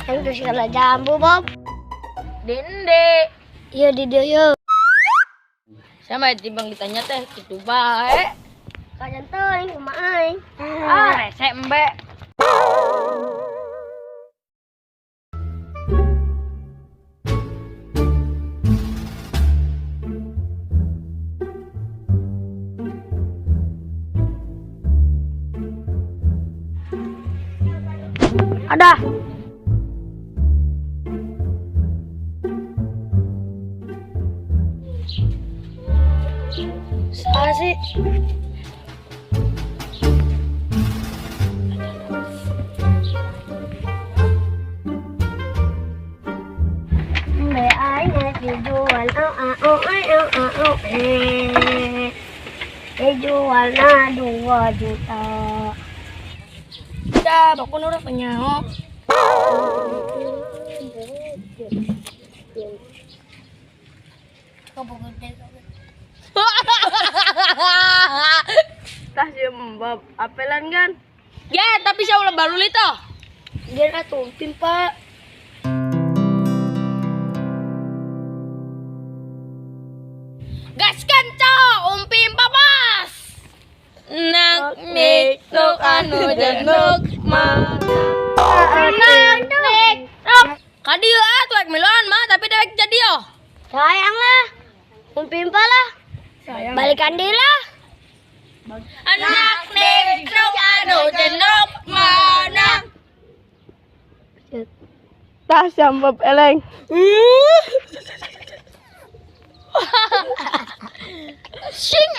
Yang itu segala jambu, Bob. Dende. Iya, di dia yuk. Sama timbang ditanya teh itu bae. Kalian tuh kumain. Rese mbak. Ada. Salah sih. Dijual dijualnya 2 juta. Dah, aku udah penyaho. Tah si Mbak apelan kan? Ya, tapi saya ulah baru itu. Dia ratu timpa. Gaskan cok, umpim papas. Nak nik nuk anu jenuk mana. Nak nik nuk. Kadieu tuek melon mah tapi dewek jadi yo. Sayang lah. Umpimpa lah. Sayang. Balikan dia lah. Anak nik nuk anu jenuk mana. Tah sambab eleng. Sing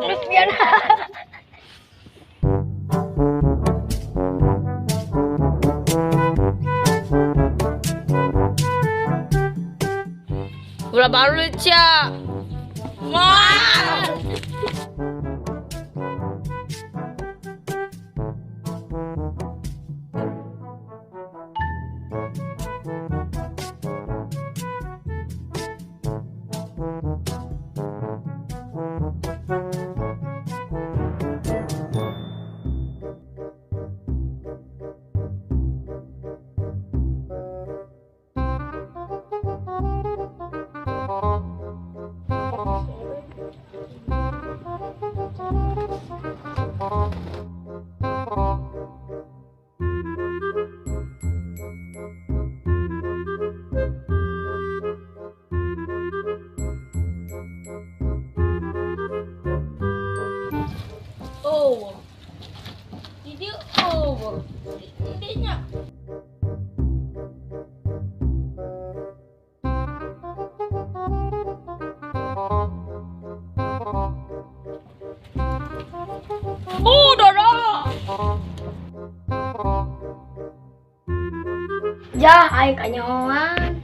Terus biar ulah baru cia. Wah. Over. Jadi over. Intinya. Dora. jah aing kanyoan.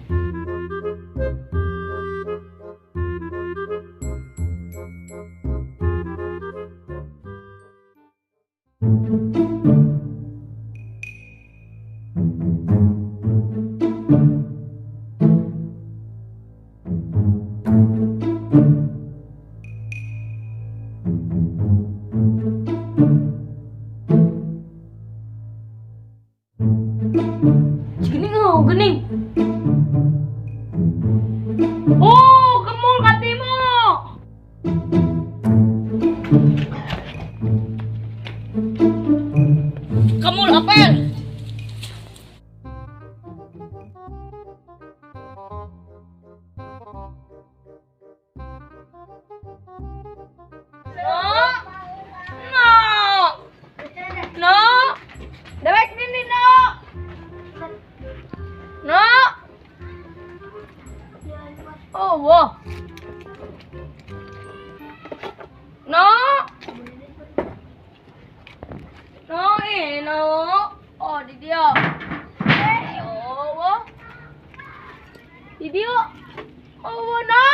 Gening. Oh, kemul katimu. Kemul apel. No. Dewek ini no. No. Oh, wow. No. No, no. Oh, di dia. Oh, wow. Di dia. Oh, wow, no.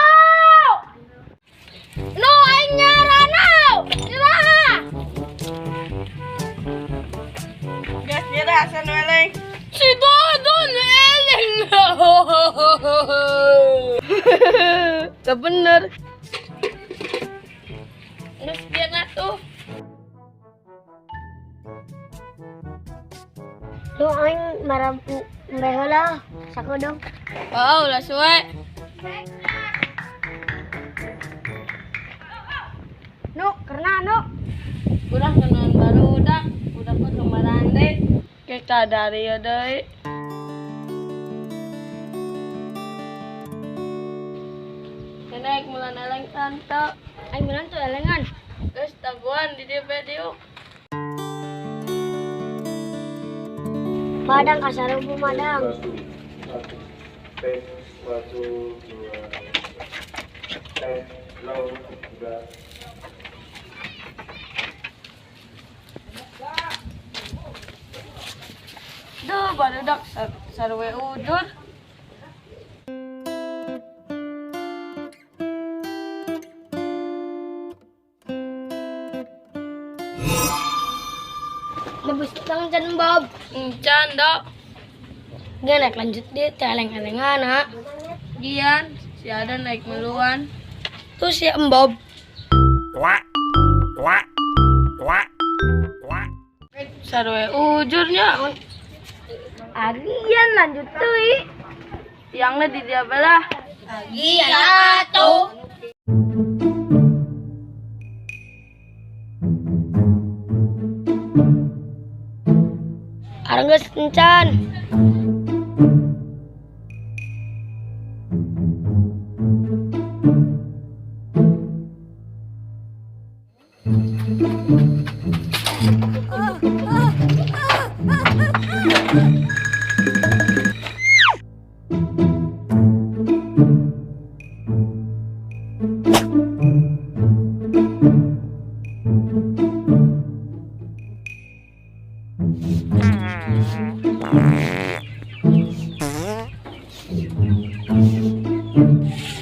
No, aing nyara now. Nyerah. Gas nyerah san weleng. Si Dodon eleng. Gak bener. Terus biar tuh. Lo aing marampu mbehola sako dong. Oh, ulah suwe. No, karena no. Udah kenalan baru udah kok kemarin deh. Kita dari ya deh. Nenek mulan eleng tante. Aing bilang tuh elengan. Terus taguan di dia video. Padang kasarumpu madang. Satu, dua, low, tiga. Duh, baru dak sarwe ujur. Lebih tang jan Bob. Encan dok. Dia naik lanjut dia teleng-elengan ha. Gian, si ada naik meluan. Terus si Bob. Sarwe ujurnya. Agian lanjut tuh. Tiangnya di dia belah. Agian atuh. Arenggeus encan.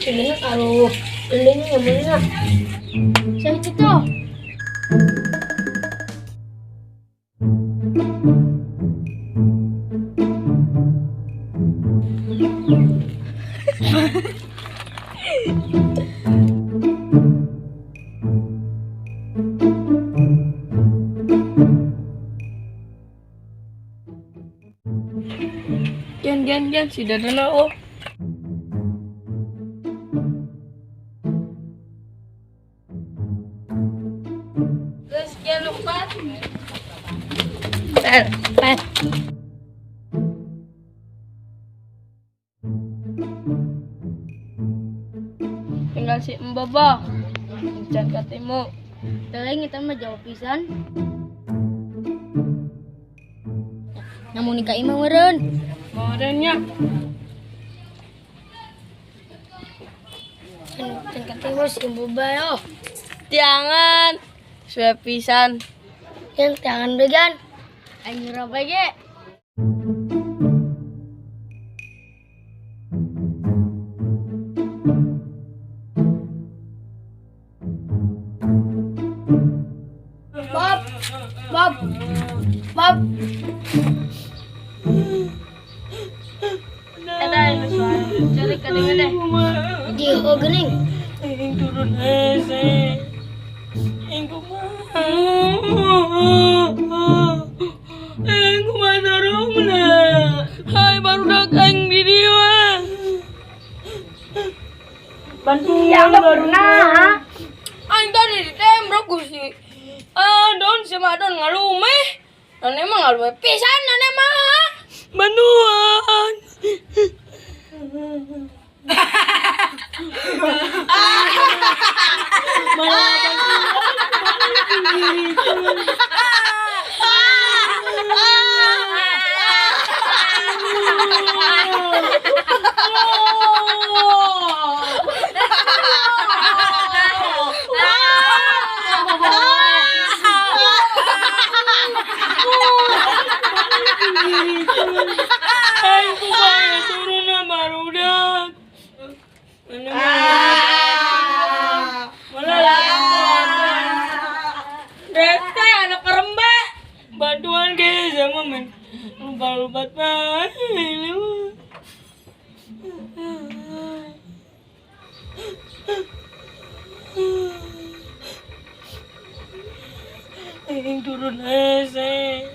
Gimana kalau lilin ngomongnya? Saya itu. Gian, si dadana oh. Terus jangan lupa. Pet. Tinggal si Mbaba. Encan katemu. Teleng kita mah jawab pisan. Namun nikah imah meureun. Modelnya. Can katemu si Boba yo. Tiangan. Suwe pisan. Yang tangan degan. Aing nyerah bae ge. Bob. Ada yang suara. Cari kadang deh. Di gening. Aing turun hese. Aing kumaha. Aing kumaha sarungna. Hai barudak aing di dieu. Bantu Yang pernah. aing tadi ditembak Gusti. Don sama don ngalumeh. Dan emang ngalumeh pisan dan emang. Bantuan. Aing kumaha turunna barudak. Dete anak kerembe. Bantuan ke sama men. Lupa-lupa banget. Aing turun hese.